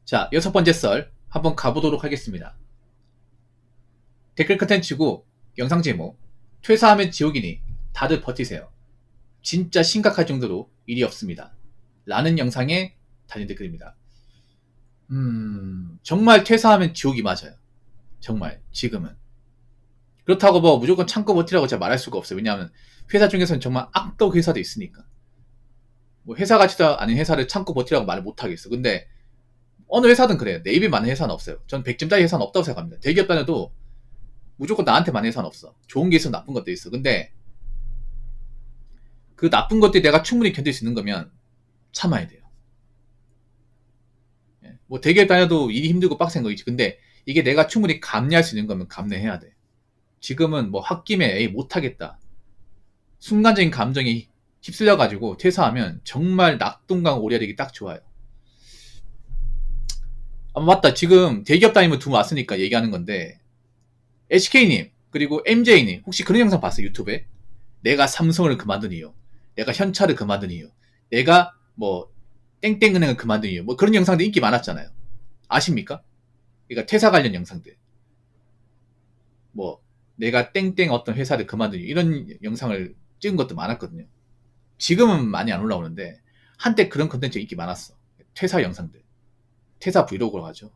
자, 6번째 썰 한번 가보도록 하겠습니다. 댓글 컨텐츠고 영상 제목 퇴사하면 지옥이니 다들 버티세요. 진짜 심각할 정도로 일이 없습니다. 라는 영상에 달린 댓글입니다. 정말 퇴사하면 지옥이 맞아요. 정말 지금은. 그렇다고 뭐 무조건 참고 버티라고 제가 말할 수가 없어요. 왜냐하면 회사 중에서는 정말 악덕 회사도 있으니까. 뭐 회사 같지도 않은 회사를 참고 버티라고 말을 못하겠어. 근데 어느 회사든 그래요. 내 입에 맞는 회사는 없어요. 전 100점짜리 회사는 없다고 생각합니다. 대기업 다녀도 무조건 나한테 맞는 회사는 없어. 좋은 게 있어, 나쁜 것도 있어. 근데 그 나쁜 것들이 내가 충분히 견딜 수 있는 거면 참아야 돼요. 뭐 대기업 다녀도 일이 힘들고 빡센 거 있지. 근데 이게 내가 충분히 감내할 수 있는 거면 감내해야 돼. 지금은 뭐 홧김에 에이 못하겠다. 순간적인 감정이 휩쓸려가지고 퇴사하면 정말 낙동강 오리알이기 딱 좋아요. 아, 맞다. 지금 대기업 다니면 두 분 왔으니까 얘기하는 건데 HK님 그리고 MJ님 혹시 그런 영상 봤어요? 유튜브에? 내가 삼성을 그만둔 이유, 내가 현찰을 그만둔 이유, 내가 뭐 땡땡은행을 그만둔 이유, 뭐 그런 영상들 인기 많았잖아요. 아십니까? 그러니까 퇴사 관련 영상들. 뭐 내가 땡땡 어떤 회사를 그만둔 이유 이런 영상을 찍은 것도 많았거든요. 지금은 많이 안 올라오는데 한때 그런 컨텐츠 인기 많았어. 퇴사 영상들. 퇴사 브이로그라고 하죠.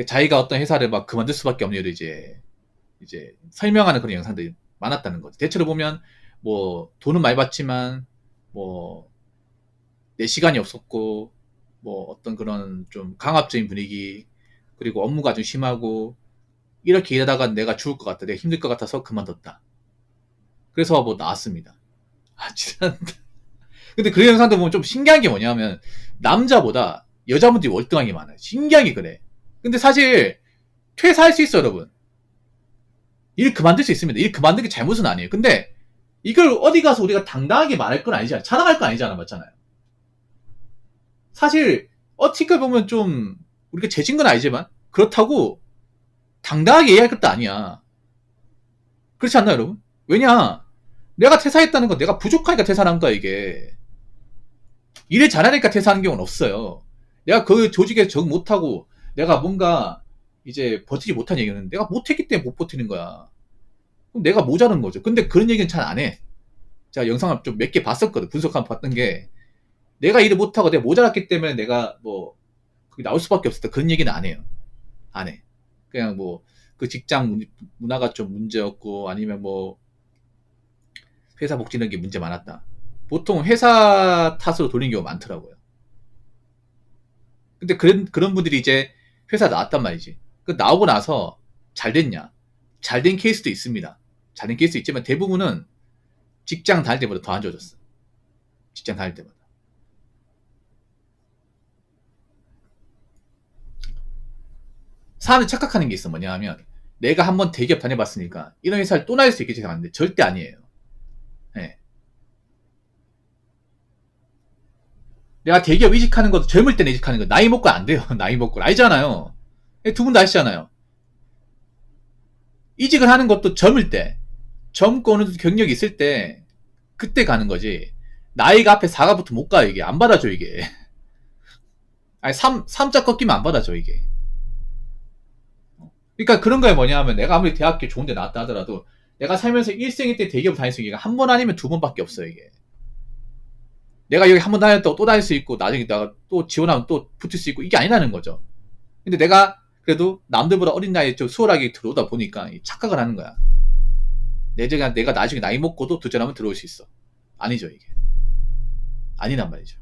자기가 어떤 회사를 막 그만둘 수밖에 없는 이유를 이제 설명하는 그런 영상들이 많았다는 거죠. 대체로 보면 뭐 돈은 많이 받지만 뭐 내 시간이 없었고 뭐 어떤 그런 좀 강압적인 분위기 그리고 업무가 좀 심하고 이렇게 일하다가 내가 죽을 것 같다, 내가 힘들 것 같아서 그만뒀다. 그래서 뭐 나왔습니다. 아 진짜. 근데 그런 영상들 보면 좀 신기한 게 뭐냐면 남자보다 여자분들이 월등한 게 많아요. 신기한 게 그래. 근데 사실 퇴사할 수 있어 여러분. 일 그만둘 수 있습니다. 일 그만두는 게 잘못은 아니에요. 근데 이걸 어디 가서 우리가 당당하게 말할 건 아니잖아. 자랑할 건 아니잖아. 맞잖아요. 사실 어떻게 보면 좀 우리가 재진 건 아니지만 그렇다고 당당하게 얘기할 것도 아니야. 그렇지 않나요 여러분? 왜냐 내가 퇴사했다는 건 내가 부족하니까 퇴사를 한 거야 이게. 일을 잘하니까 퇴사하는 경우는 없어요. 내가 그 조직에 적응 못하고 내가 뭔가 이제 버티지 못한 얘기는 내가 못했기 때문에 못 버티는 거야. 그럼 내가 모자란 거죠. 근데 그런 얘기는 잘 안 해. 제가 영상을 좀 몇 개 봤었거든. 분석하면 봤던 게 내가 일을 못하고 내가 모자랐기 때문에 내가 뭐 그게 나올 수밖에 없었다. 그런 얘기는 안 해요. 안 해. 그냥 뭐 그 직장 문화가 좀 문제였고 아니면 뭐 회사 복지 이런 게 문제 많았다. 보통 회사 탓으로 돌리는 경우가 많더라고요. 근데 그런 분들이 이제 회사 나왔단 말이지. 그 나오고 나서 잘 됐냐? 잘 된 케이스도 있습니다. 잘 된 케이스 있지만 대부분은 직장 다닐 때보다 더 안 좋아졌어. 직장 다닐 때보다. 사람들이 착각하는 게 있어. 뭐냐 하면 내가 한번 대기업 다녀봤으니까 이런 회사를 또 다닐 수 있겠지 생각하는데 절대 아니에요. 네. 내가 대기업 이직하는 것도 젊을 때는 이직하는 거 나이 먹고 안 돼요. 나이 먹고 알잖아요. 두 분 다 아시잖아요. 이직을 하는 것도 젊을 때 젊고 어느 정도 경력이 있을 때 그때 가는 거지. 나이가 앞에 4가 붙으면 못 가요. 이게 안 받아줘 이게. 아니 3자 꺾이면 안 받아줘 이게. 그러니까 그런 거에 뭐냐 하면 내가 아무리 대학교 좋은 데 나왔다 하더라도 내가 살면서 일생일 때 대기업 다닐 수 있는 게 한 번 아니면 두 번밖에 없어요 이게. 내가 여기 한 번 다녔다고 또 다닐 수 있고 나중에 내가 또 지원하면 또 붙을 수 있고 이게 아니라는 거죠. 근데 내가 그래도 남들보다 어린 나이에 좀 수월하게 들어오다 보니까 착각을 하는 거야. 내가 나중에 나이 먹고도 도전하면 들어올 수 있어. 아니죠 이게. 아니란 말이죠.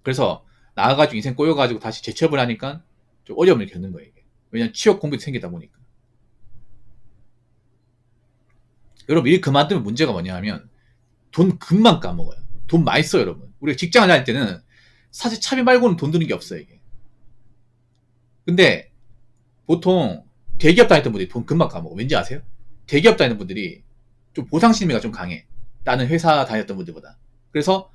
그래서 나가가지고 인생 꼬여가지고 다시 재취업을 하니까 좀 어려움을 겪는 거예요 이게. 왜냐면 취업 공백이 생기다 보니까. 여러분 일 그만두면 문제가 뭐냐 하면 돈 금방 까먹어요. 돈 많이 써요 여러분. 우리가 직장을 다닐 때는 사실 차비 말고는 돈 드는 게 없어요 이게. 근데 보통 대기업 다녔던 분들이 돈 금방 까먹어. 왠지 아세요? 대기업 다니는 분들이 좀 보상심리가 좀 강해. 다른 회사 다녔던 분들보다. 그래서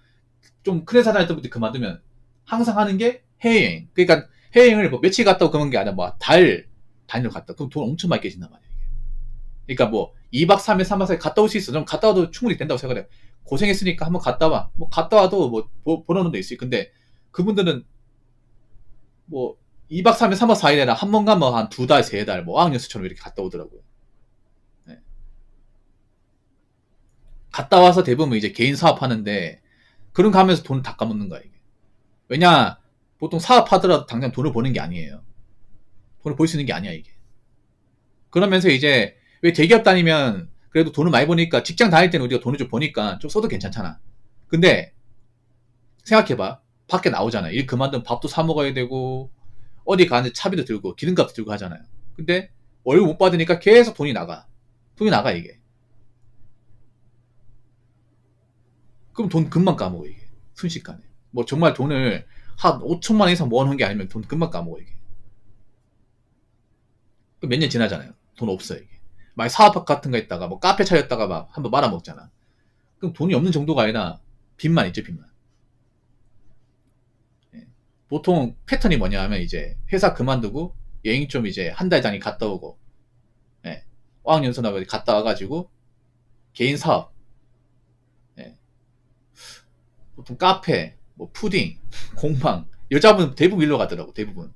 좀 큰 회사 다녔던 분들이 그만두면 항상 하는 게 해외여행. 그러니까 해외여행을 뭐 며칠 갔다 오고 그런 게 아니라 뭐 달 단위로 갔다. 그럼 돈 엄청 많이 깨진단 말이에요. 그러니까 뭐 2박 3일 3박 4일 갔다 올 수 있어. 좀 갔다 와도 충분히 된다고 생각해요. 고생했으니까 한번 갔다 와. 뭐 갔다 와도 뭐 보는 데 있어요. 근데 그분들은 뭐 2박 3일, 3박 4일이나 한 번 가면 한 2달, 3달 뭐 어학연수처럼 이렇게 갔다 오더라고요. 네. 갔다 와서 대부분 이제 개인 사업하는데 그런 거 하면서 돈을 다 까먹는 거야 이게. 왜냐 보통 사업하더라도 당장 돈을 버는 게 아니에요. 돈을 벌 수 있는 게 아니야 이게. 그러면서 이제 왜 대기업 다니면 그래도 돈을 많이 버니까 직장 다닐 때는 우리가 돈을 좀 버니까 좀 써도 괜찮잖아. 근데 생각해봐. 밖에 나오잖아. 일 그만두면 밥도 사 먹어야 되고 어디 가는데 차비도 들고 기름값도 들고 하잖아요. 근데 월급 못 받으니까 계속 돈이 나가. 돈이 나가 이게. 그럼 돈 금방 까먹어 이게. 순식간에. 뭐 정말 돈을 한 5천만 원 이상 모아놓은 게 아니면 돈 금방 까먹어 이게. 몇 년 지나잖아요. 돈 없어 이게. 만약 사업 같은 거 있다가 뭐 카페 차렸다가 막 한번 말아먹잖아. 그럼 돈이 없는 정도가 아니라 빚만 있죠 빚만. 예. 보통 패턴이 뭐냐 하면 이제 회사 그만두고 여행 좀 이제 한 달 단위 갔다 오고 예. 어학연수나 어디 갔다 와가지고 개인 사업 예. 보통 카페 뭐 푸딩 공방 여자분 대부분 일로 가더라고 대부분.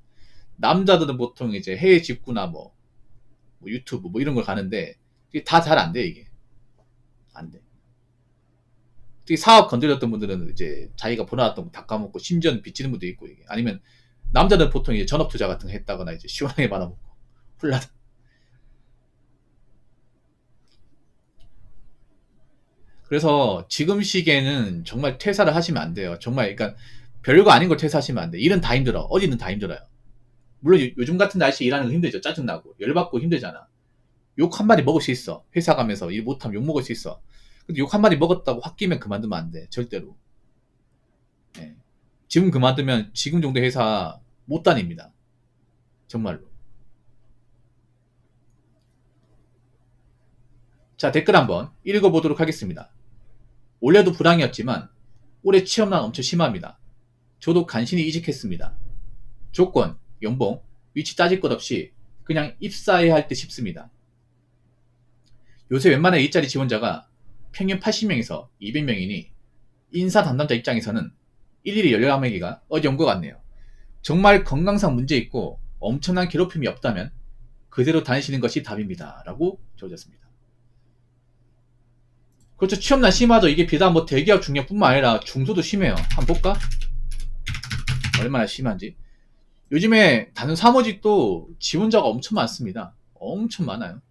남자들은 보통 이제 해외 직구나 뭐 유튜브 뭐 이런 걸 가는데 이게 다 잘 안 돼 이게 안 돼. 특히 사업 건드렸던 분들은 이제 자기가 벌어놨던 거 다 까먹고 심지어는 빚지는 분도 있고 이게 아니면 남자들 보통 이제 전업 투자 같은 거 했다거나 이제 시원하게 받아먹고 훌라다. 그래서 지금 시기에는 정말 퇴사를 하시면 안 돼요. 정말 그러니까 별거 아닌 걸 퇴사하시면 안 돼. 일은 다 힘들어. 어디는 다 힘들어요. 물론 요즘 같은 날씨 일하는 거 힘들죠. 짜증나고 열받고 힘들잖아. 욕 한마디 먹을 수 있어. 회사 가면서 일 못하면 욕 먹을 수 있어. 근데 욕 한마디 먹었다고 확 끼면 그만두면 안 돼. 절대로. 예. 지금 그만두면 지금 정도 회사 못 다닙니다. 정말로. 자, 댓글 한번 읽어보도록 하겠습니다. 올해도 불황이었지만 올해 취업난 엄청 심합니다. 저도 간신히 이직했습니다. 조건, 연봉, 위치 따질 것 없이 그냥 입사해야 할 듯 싶습니다. 요새 웬만한 일자리 지원자가 평균 80명에서 200명이니 인사 담당자 입장에서는 일일이 연락하기가 어려운 것 같네요. 정말 건강상 문제 있고 엄청난 괴롭힘이 없다면 그대로 다니시는 것이 답입니다. 라고 적어졌습니다. 그렇죠. 취업난 심하죠. 이게 비단 뭐 대기업 중량뿐만 아니라 중소도 심해요. 한번 볼까? 얼마나 심한지. 요즘에 다른 사무직도 지원자가 엄청 많습니다. 엄청 많아요.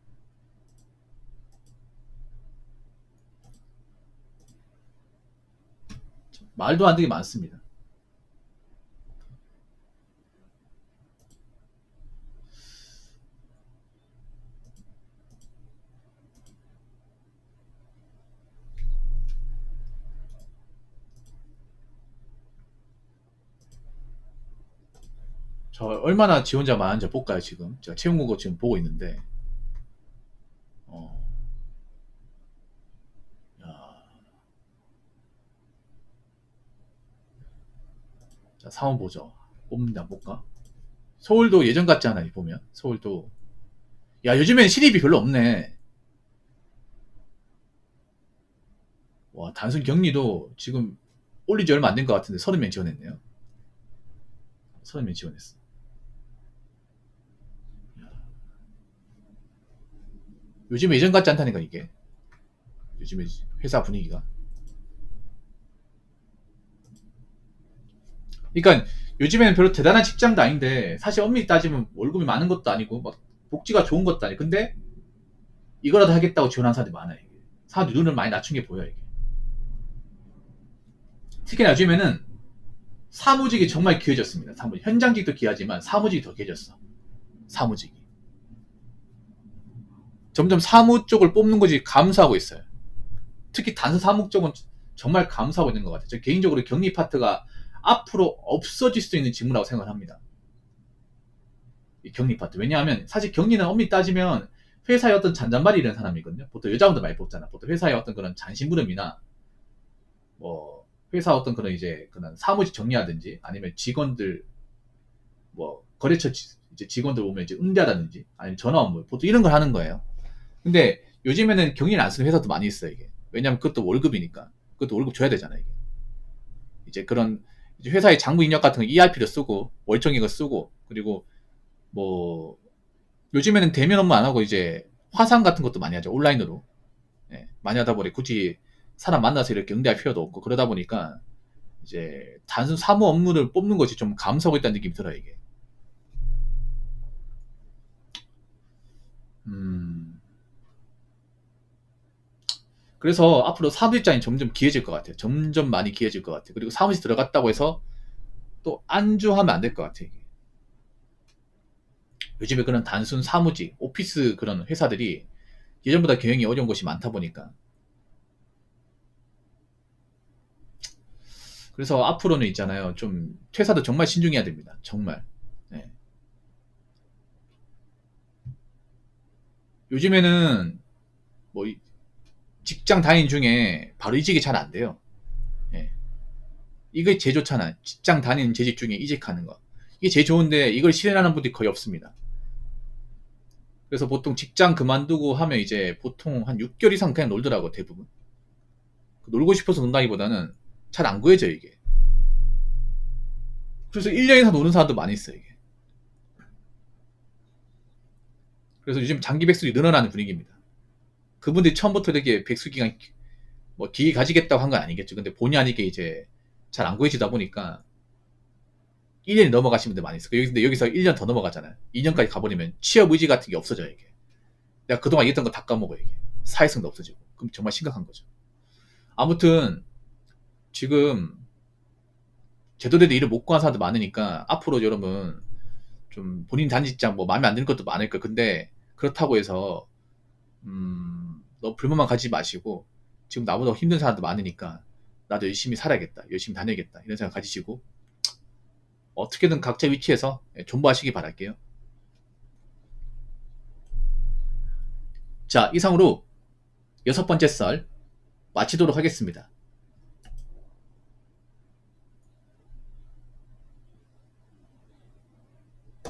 말도 안 되게 많습니다. 저 얼마나 지원자 많은지 볼까요 지금. 제가 채용국어 지금 보고 있는데 어, 야, 자 사원 보죠. 뽑는데 안 볼까? 서울도 예전 같지 않아 보면. 서울도 야 요즘엔 신입이 별로 없네. 와 단순 격리도 지금 올린 지 얼마 안 된 것 같은데 30명 지원했네요. 30명 지원했어. 요즘에 예전 같지 않다니까 이게. 요즘에 회사 분위기가. 그러니까 요즘에는 별로 대단한 직장도 아닌데 사실 엄밀히 따지면 월급이 많은 것도 아니고 막 복지가 좋은 것도 아니고 근데 이거라도 하겠다고 지원한 사람들이 많아요. 이게. 사람들 눈을 많이 낮춘 게 보여 이게. 특히나 요즘에는 사무직이 정말 귀해졌습니다. 사무직. 현장직도 귀하지만 사무직이 더 귀해졌어. 사무직이. 점점 사무 쪽을 뽑는 거지 감소하고 있어요. 특히 단순 사무 쪽은 정말 감소하고 있는 것 같아요. 저 개인적으로 격리 파트가 앞으로 없어질 수 있는 직무라고 생각을 합니다. 이 격리 파트. 왜냐하면 사실 격리는 엄밀히 따지면 회사의 어떤 잔잔바리 이런 사람이거든요. 보통 여자분들 많이 뽑잖아. 보통 회사의 어떤 그런 잔심부름이나 뭐 회사 어떤 그런 이제 그런 사무직 정리하든지 아니면 직원들 뭐 거래처 이제 직원들 오면 이제 응대하다든지 아니면 전화 업무 보통 이런 걸 하는 거예요. 근데 요즘에는 격리를 안 쓰는 회사도 많이 있어요 이게. 왜냐면 그것도 월급이니까. 그것도 월급 줘야 되잖아요. 이게. 이제 그런 이제 회사의 장부 인력 같은 거 ERP도 쓰고 월정액 거 쓰고 그리고 뭐 요즘에는 대면 업무 안 하고 이제 화상 같은 것도 많이 하죠. 온라인으로. 예, 많이 하다 보니 굳이 사람 만나서 이렇게 응대할 필요도 없고 그러다 보니까 이제 단순 사무 업무를 뽑는 것이 좀 감소하고 있다는 느낌이 들어요, 이게. 음. 그래서 앞으로 사무직장이 점점 귀해질 것 같아요. 점점 많이 귀해질 것 같아요. 그리고 사무실 들어갔다고 해서 또 안주하면 안 될 것 같아요, 이게. 요즘에 그런 단순 사무직, 오피스 그런 회사들이 예전보다 경영이 어려운 곳이 많다 보니까. 그래서 앞으로는 있잖아요. 좀 퇴사도 정말 신중해야 됩니다. 정말. 네. 요즘에는 뭐 직장 다닌 중에 바로 이직이 잘 안 돼요. 예. 이게 제일 좋잖아요. 직장 다니는 재직 중에 이직하는 거. 이게 제일 좋은데 이걸 실현하는 분들이 거의 없습니다. 그래서 보통 직장 그만두고 하면 이제 보통 한 6개월 이상 그냥 놀더라고 대부분. 놀고 싶어서 논다기보다는 잘 안 구해져요 이게. 그래서 1년 이상 노는 사람도 많이 있어요 이게. 그래서 요즘 장기 백수들이 늘어나는 분위기입니다. 그분들이 처음부터 이렇게 백수 기간 뭐 길게 가지겠다고 한 건 아니겠죠. 근데 본의 아니게 이제 잘 안 구해지다 보니까 1년이 넘어가신 분들 많이 있어요. 근데 여기서 1년 더 넘어가잖아요. 2년까지 가버리면 취업 의지 같은 게 없어져요 이게. 내가 그동안 일했던 거 다 까먹어요 이게. 사회성도 없어지고. 그럼 정말 심각한 거죠. 아무튼 지금 제대로 된 일을 못 구한 사람도 많으니까 앞으로 여러분 좀 본인 단지 직장 뭐 마음에 안 드는 것도 많을 거예요. 근데 그렇다고 해서 너무 불만만 가지지 마시고 지금 나보다 힘든 사람도 많으니까 나도 열심히 살아야겠다. 열심히 다녀야겠다. 이런 생각 가지시고 어떻게든 각자 위치에서 존버하시기 바랄게요. 자, 이상으로 6번째 썰 마치도록 하겠습니다.